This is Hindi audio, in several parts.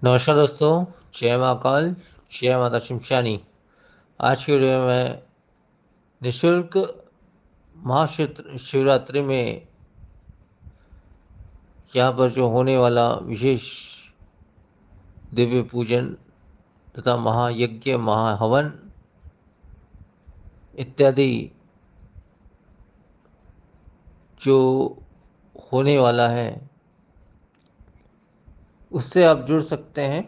नमस्कार दोस्तों, जय महाकाल, जय माता शिमशानी। आज की वीडियो में मैं निःशुल्क महाशिवरात्रि में यहाँ पर जो होने वाला विशेष दिव्य पूजन तथा महायज्ञ, महाहवन इत्यादि जो होने वाला है उससे आप जुड़ सकते हैं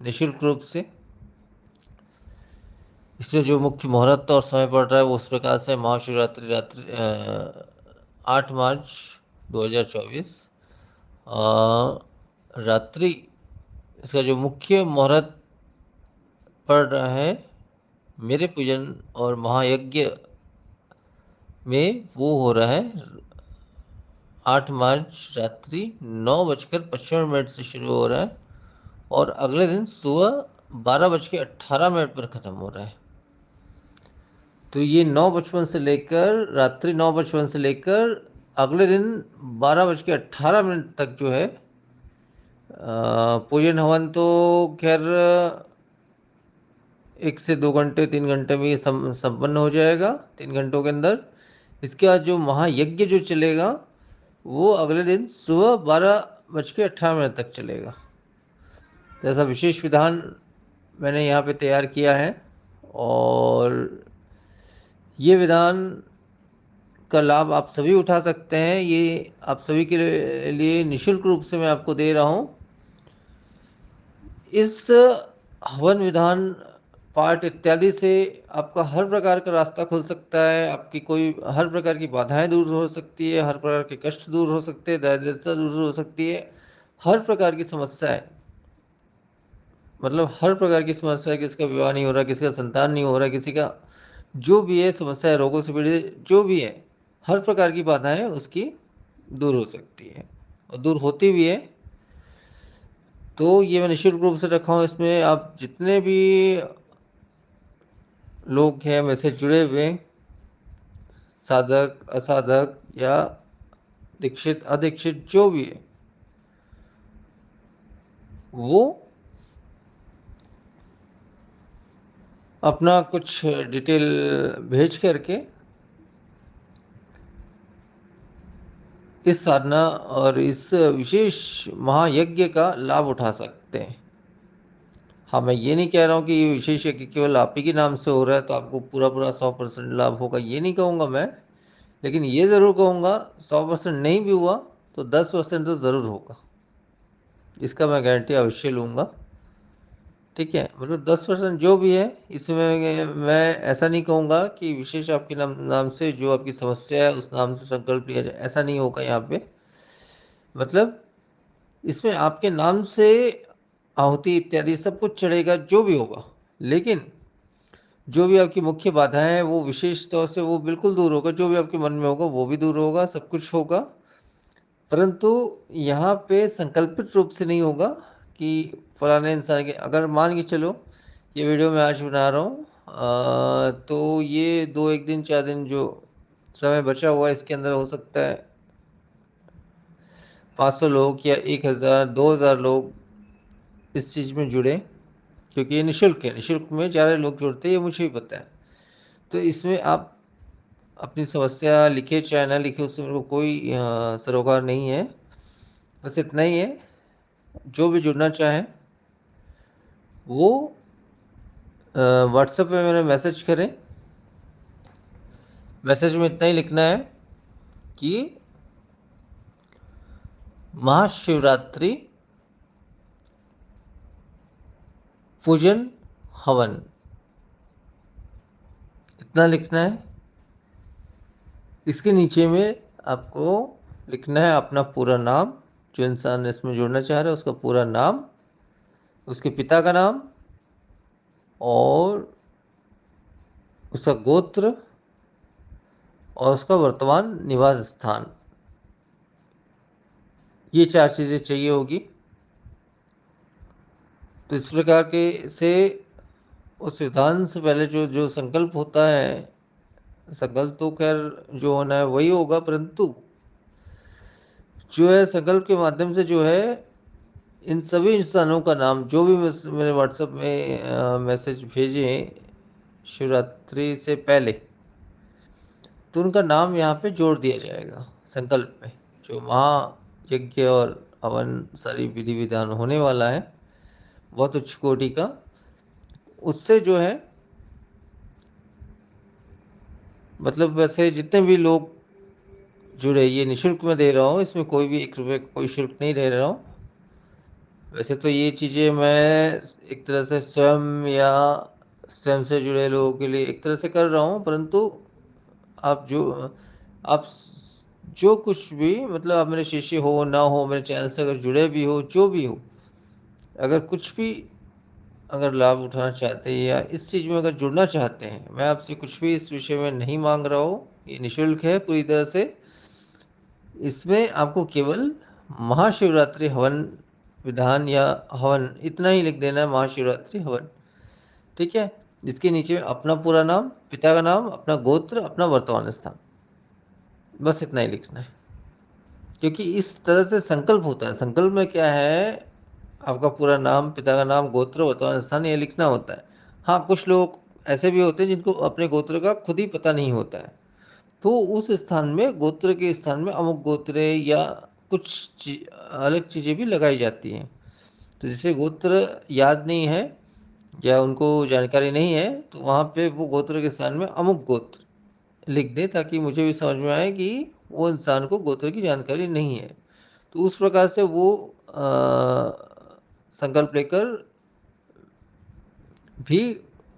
निःशुल्क रूप से। इसमें जो मुख्य मुहूर्त और समय पड़ रहा है वो उस प्रकार से महाशिवरात्रि रात्रि 8 मार्च 2024 रात्रि। इसका जो मुख्य मुहूर्त पड़ रहा है मेरे पूजन और महायज्ञ में, वो हो रहा है 8 मार्च रात्रि 9:55 से शुरू हो रहा है और अगले दिन सुबह 12:18 पर ख़त्म हो रहा है। तो ये 9:55 से लेकर रात्रि 9:55 से लेकर अगले दिन 12:18 तक जो है पूजन हवन तो खैर 1 से 2 घंटे 3 घंटे में ये संपन्न हो जाएगा, 3 घंटों के अंदर। इसके बाद जो महायज्ञ जो चलेगा वो अगले दिन सुबह 12:18 तक चलेगा। तो ऐसा विशेष विधान मैंने यहाँ पे तैयार किया है और ये विधान का लाभ आप सभी उठा सकते हैं। ये आप सभी के लिए निःशुल्क रूप से मैं आपको दे रहा हूँ। इस हवन विधान पाठ इत्यादि से आपका हर प्रकार का रास्ता खुल सकता है, आपकी कोई हर प्रकार की बाधाएं दूर हो सकती है, हर प्रकार के कष्ट दूर हो सकते हैं, दारिद्रता दूर हो सकती है, हर प्रकार की समस्याएं, मतलब हर प्रकार की समस्या है। किसका विवाह नहीं हो रहा, किसी का संतान नहीं हो रहा, किसी का जो भी है समस्या है, रोगों से पीड़ित जो भी है, हर प्रकार की बाधाएं उसकी दूर हो सकती है और दूर होती भी है। तो ये मैं निःशुल्क रूप से रखा हूँ। इसमें आप जितने भी लोग हैं मेरे से जुड़े हुए, साधक असाधक या दीक्षित अदीक्षित जो भी है, वो अपना कुछ डिटेल भेज करके इस साधना और इस विशेष महायज्ञ का लाभ उठा सकते हैं। हाँ, मैं ये नहीं कह रहा हूँ कि ये विशेष यज्ञ केवल आप ही के नाम से हो रहा है तो आपको पूरा पूरा 100% लाभ होगा, ये नहीं कहूँगा मैं। लेकिन ये ज़रूर कहूँगा 100% नहीं भी हुआ तो 10% तो ज़रूर होगा, इसका मैं गारंटी अवश्य लूँगा। ठीक है, मतलब 10% जो भी है इसमें मैं ऐसा नहीं कहूँगा कि विशेष आपके नाम से जो आपकी समस्या है उस नाम से संकल्प लिया जाए, ऐसा नहीं होगा यहाँ पे। मतलब इसमें आपके नाम से आहुति इत्यादि सब कुछ चढ़ेगा जो भी होगा, लेकिन जो भी आपकी मुख्य बाधाएं हैं वो विशेष तौर से वो बिल्कुल दूर होगा। जो भी आपके मन में होगा वो भी दूर होगा, सब कुछ होगा। परंतु यहाँ पे संकल्पित रूप से नहीं होगा कि फलाने इंसान के, अगर मान के चलो ये वीडियो मैं आज बना रहा हूँ तो ये 2 1 दिन 4 दिन जो समय बचा हुआ है इसके अंदर हो सकता है 500 लोग या 1000 2000 लोग इस चीज़ में जुड़े, क्योंकि ये निःशुल्क है। निःशुल्क में ज़्यादा लोग जुड़ते हैं, ये मुझे भी पता है। तो इसमें आप अपनी समस्या लिखे चाहे ना लिखे उससे मेरे को कोई सरोकार नहीं है। बस इतना ही है, जो भी जुड़ना चाहे वो व्हाट्सएप पे मेरे मैसेज करें। मैसेज में इतना ही लिखना है कि महाशिवरात्रि पूजन हवन, इतना लिखना है। इसके नीचे में आपको लिखना है अपना पूरा नाम, जो इंसान इसमें जुड़ना चाह रहा है उसका पूरा नाम, उसके पिता का नाम और उसका गोत्र और उसका वर्तमान निवास स्थान। ये 4 चीज़ें चाहिए होगी। तो इस प्रकार के से उस विधान से पहले जो जो संकल्प होता है, संकल्प तो खैर जो होना है वही होगा, परंतु जो है संकल्प के माध्यम से जो है इन सभी इंसानों का नाम, जो भी मेरे व्हाट्सएप में मैसेज भेजे शिवरात्रि से पहले, तो उनका नाम यहाँ पे जोड़ दिया जाएगा संकल्प में। जो महायज्ञ और हवन सारी विधि विधान होने वाला है बहुत उच्च कोटि का, उससे जो है मतलब वैसे जितने भी लोग जुड़े, ये निःशुल्क में दे रहा हूँ, इसमें कोई भी 1 रुपये कोई शुल्क नहीं ले रहा हूँ। वैसे तो ये चीज़ें मैं एक तरह से स्वयं या स्वयं से जुड़े लोगों के लिए एक तरह से कर रहा हूँ, परंतु आप आप जो कुछ भी मतलब आप मेरे शिष्य हो ना हो, मेरे चैनल से अगर जुड़े भी हो, जो भी हो, अगर कुछ भी अगर लाभ उठाना चाहते हैं या इस चीज़ में अगर जुड़ना चाहते हैं, मैं आपसे कुछ भी इस विषय में नहीं मांग रहा हूँ, ये निःशुल्क है पूरी तरह से। इसमें आपको केवल महाशिवरात्रि हवन विधान या हवन इतना ही लिख देना है, महाशिवरात्रि हवन, ठीक है। जिसके नीचे में अपना पूरा नाम, पिता का नाम, अपना गोत्र, अपना वर्तमान स्थान, बस इतना ही लिखना है। क्योंकि इस तरह से संकल्प होता है। संकल्प में क्या है, आपका पूरा नाम, पिता का नाम, गोत्र, वर्तमान स्थान ये लिखना होता है। हाँ, कुछ लोग ऐसे भी होते हैं जिनको अपने गोत्र का खुद ही पता नहीं होता है, तो उस स्थान में, गोत्र के स्थान में अमुक गोत्र या कुछ अलग चीज़ें भी लगाई जाती हैं। तो जिसे गोत्र याद नहीं है या उनको जानकारी नहीं है, तो वहाँ पे वो गोत्र के स्थान में अमुक गोत्र लिख दे, ताकि मुझे भी समझ में आए कि वो इंसान को गोत्र की जानकारी नहीं है। तो उस प्रकार से वो संकल्प लेकर भी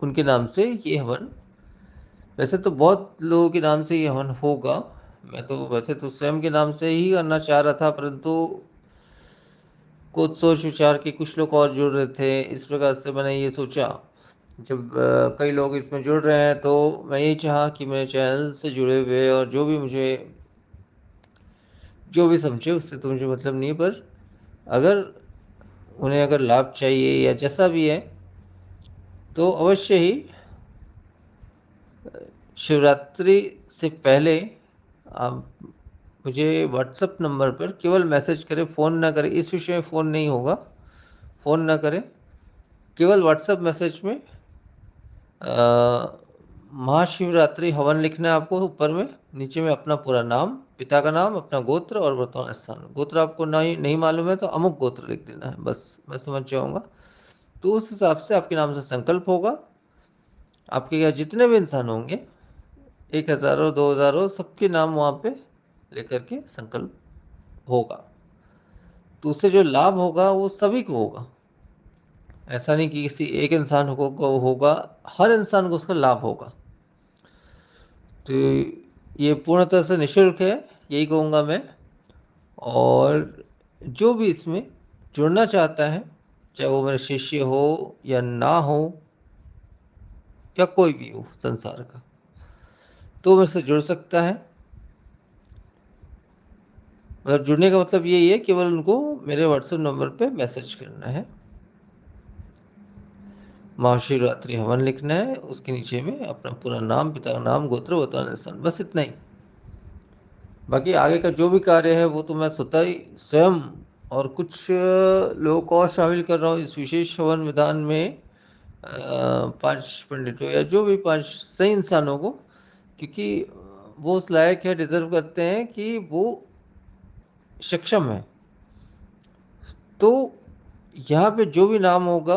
उनके नाम से ये हवन, वैसे तो बहुत लोगों के नाम से ये हवन होगा, मैं तो वैसे तो स्वयं के नाम से ही करना चाह रहा था, परंतु कुछ सोच विचार के कुछ लोग और जुड़ रहे थे, इस प्रकार से मैंने ये सोचा। जब कई लोग इसमें जुड़ रहे हैं, तो मैं यही चाहा कि मेरे चैनल से जुड़े हुए और जो भी मुझे जो भी समझे, उससे तो मुझे मतलब नहीं है, पर अगर उन्हें अगर लाभ चाहिए या जैसा भी है, तो अवश्य ही शिवरात्रि से पहले आप मुझे व्हाट्सएप नंबर पर केवल मैसेज करें, फ़ोन ना करें। इस विषय में फ़ोन नहीं होगा, फ़ोन ना करें, केवल व्हाट्सएप मैसेज में महाशिवरात्रि हवन लिखना है आपको ऊपर में, नीचे में अपना पूरा नाम, पिता का नाम, अपना गोत्र और वर्तमान स्थान। गोत्र आपको नहीं मालूम है तो अमुक गोत्र लिख देना है, बस मैं समझ जाऊंगा। तो उस हिसाब से आपके नाम से संकल्प होगा। आपके यहाँ जितने भी इंसान होंगे, 1,000 हो, 2,000 हो, सबके नाम वहाँ पे लेकर के संकल्प होगा। तो उससे जो लाभ होगा वो सभी को होगा, ऐसा नहीं कि किसी एक इंसान को होगा, हर इंसान को उसका लाभ होगा। तो ये पूर्णतः से निःशुल्क है, यही कहूँगा मैं। और जो भी इसमें जुड़ना चाहता है, चाहे वो मेरे शिष्य हो या ना हो या कोई भी हो संसार का, तो मेरे से जुड़ सकता है। मतलब जुड़ने का मतलब यही है, केवल उनको मेरे व्हाट्सएप नंबर पे मैसेज करना है, महाशिवरात्रि हवन लिखना है, उसके नीचे में अपना पूरा नाम, पिता का नाम, गोत्र, वर्तमान स्थान, बस इतना ही। बाकी आगे का जो भी कार्य है वो तो मैं स्वतः ही स्वयं और कुछ लोगों को और शामिल कर रहा हूँ इस विशेष हवन विधान में, 5 पंडितों या जो भी 5 सही इंसानों को, क्योंकि वो उस लायक है, डिजर्व करते हैं कि वो सक्षम है। तो यहाँ पे जो भी नाम होगा,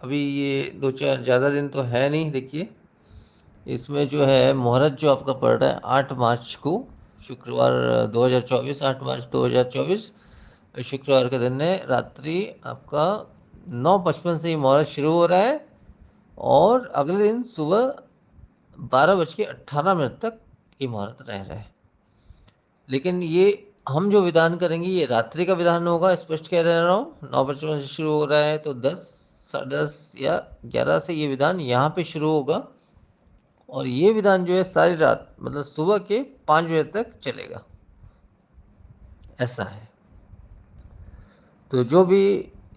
अभी ये 2-4 ज़्यादा दिन तो है नहीं, देखिए इसमें जो है मुहूर्त जो आपका पड़ रहा है 8 मार्च को, शुक्रवार 2024, 8 मार्च 2024 शुक्रवार के दिन है, रात्रि आपका 9:55 से ये मुहूर्त शुरू हो रहा है और अगले दिन सुबह 12:18 तक ये मुहूर्त रह रहा है। लेकिन ये हम जो विधान करेंगे ये रात्रि का विधान होगा, स्पष्ट कह रहा हूँ। 9:55 से शुरू हो रहा है, तो 10, 10:30 या 11 से ये विधान यहाँ पे शुरू होगा और ये विधान जो है सारी रात मतलब सुबह के 5 बजे तक चलेगा, ऐसा है। तो जो भी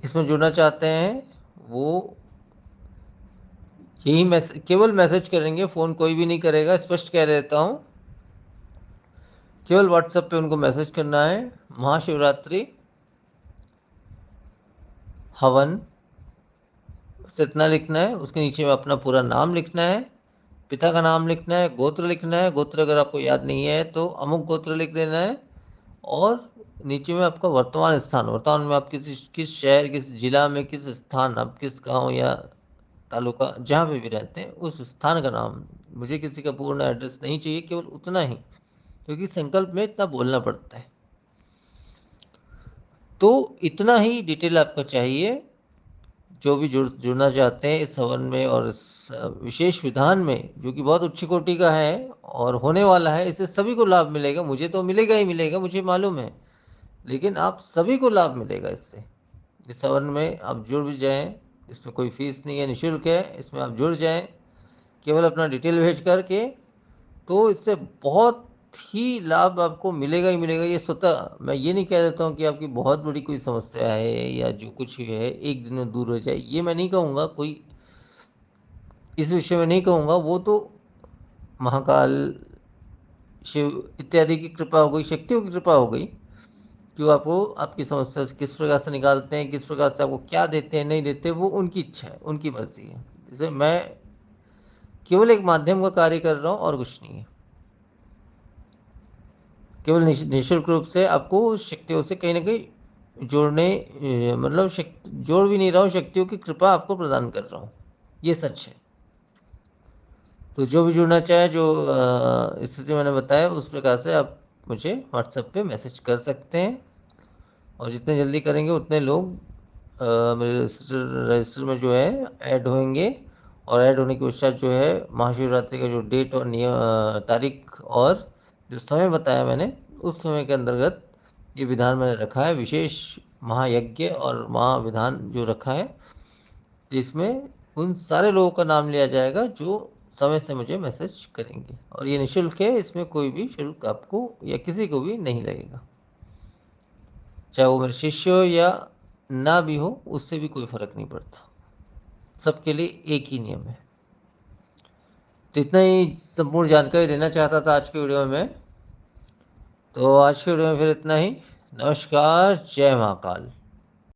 इसमें जुड़ना चाहते हैं वो यही केवल मैसेज करेंगे, फ़ोन कोई भी नहीं करेगा, स्पष्ट कह देता हूँ। केवल व्हाट्सएप पे उनको मैसेज करना है, महाशिवरात्रि हवन, बस इतना लिखना है। उसके नीचे में अपना पूरा नाम लिखना है, पिता का नाम लिखना है, गोत्र लिखना है। गोत्र अगर आपको याद नहीं है तो अमुक गोत्र लिख देना है। और नीचे में आपका वर्तमान स्थान, वर्तमान में आप किस शहर, किस जिला में, किस स्थान, आप किस गांव या तालुका जहाँ पे भी रहते हैं उस स्थान का नाम। मुझे किसी का पूर्ण एड्रेस नहीं चाहिए, केवल उतना ही, क्योंकि संकल्प में इतना बोलना पड़ता है। तो इतना ही डिटेल आपको चाहिए। जो भी जुड़ना चाहते हैं इस हवन में और इस विशेष विधान में, जो कि बहुत उच्च कोटि का है और होने वाला है, इससे सभी को लाभ मिलेगा। मुझे तो मिलेगा ही मिलेगा, मुझे मालूम है, लेकिन आप सभी को लाभ मिलेगा इससे। इस हवन में आप जुड़ भी जाएं, इसमें कोई फीस नहीं है, निःशुल्क है। इसमें आप जुड़ जाएं केवल अपना डिटेल भेज करके, तो इससे बहुत ही लाभ आपको मिलेगा ही मिलेगा। ये स्वतः, मैं ये नहीं कह देता हूँ कि आपकी बहुत बड़ी कोई समस्या है या जो कुछ भी है एक दिन में दूर हो जाए, ये मैं नहीं कहूँगा, कोई इस विषय में नहीं कहूँगा। वो तो महाकाल, शिव इत्यादि की कृपा हो गई, शक्तियों की कृपा हो गई, जो आपको आपकी समस्या से किस प्रकार से निकालते हैं, किस प्रकार से आपको क्या देते हैं, नहीं देते, वो उनकी इच्छा है, उनकी मर्जी है। जैसे मैं केवल एक माध्यम का कार्य कर रहा हूँ और कुछ नहीं है। केवल निःशुल्क रूप से आपको शक्तियों से कहीं ना कहीं जोड़ने, मतलब जोड़ भी नहीं रहा हूँ, शक्तियों की कृपा आपको प्रदान कर रहा हूँ, ये सच है। तो जो भी जुड़ना चाहे, जो स्थिति मैंने बताया उस प्रकार से आप मुझे व्हाट्सएप पे मैसेज कर सकते हैं। और जितने जल्दी करेंगे उतने लोग मेरे रजिस्टर में जो है ऐड होंगे। और ऐड होने के पश्चात जो है महाशिवरात्रि का जो डेट और नियम, तारीख और जो समय बताया मैंने, उस समय के अंतर्गत ये विधान मैंने रखा है, विशेष महायज्ञ और महाविधान जो रखा है, जिसमें उन सारे लोगों का नाम लिया जाएगा जो समय से मुझे मैसेज करेंगे। और ये निःशुल्क है, इसमें कोई भी शुल्क आपको या किसी को भी नहीं लगेगा, चाहे वो मेरे शिष्य हो या ना भी हो, उससे भी कोई फर्क नहीं पड़ता। सबके लिए एक ही नियम है। तो इतना ही संपूर्ण जानकारी देना चाहता था आज के वीडियो में। तो आज के वीडियो में फिर इतना ही। नमस्कार, जय महाकाल।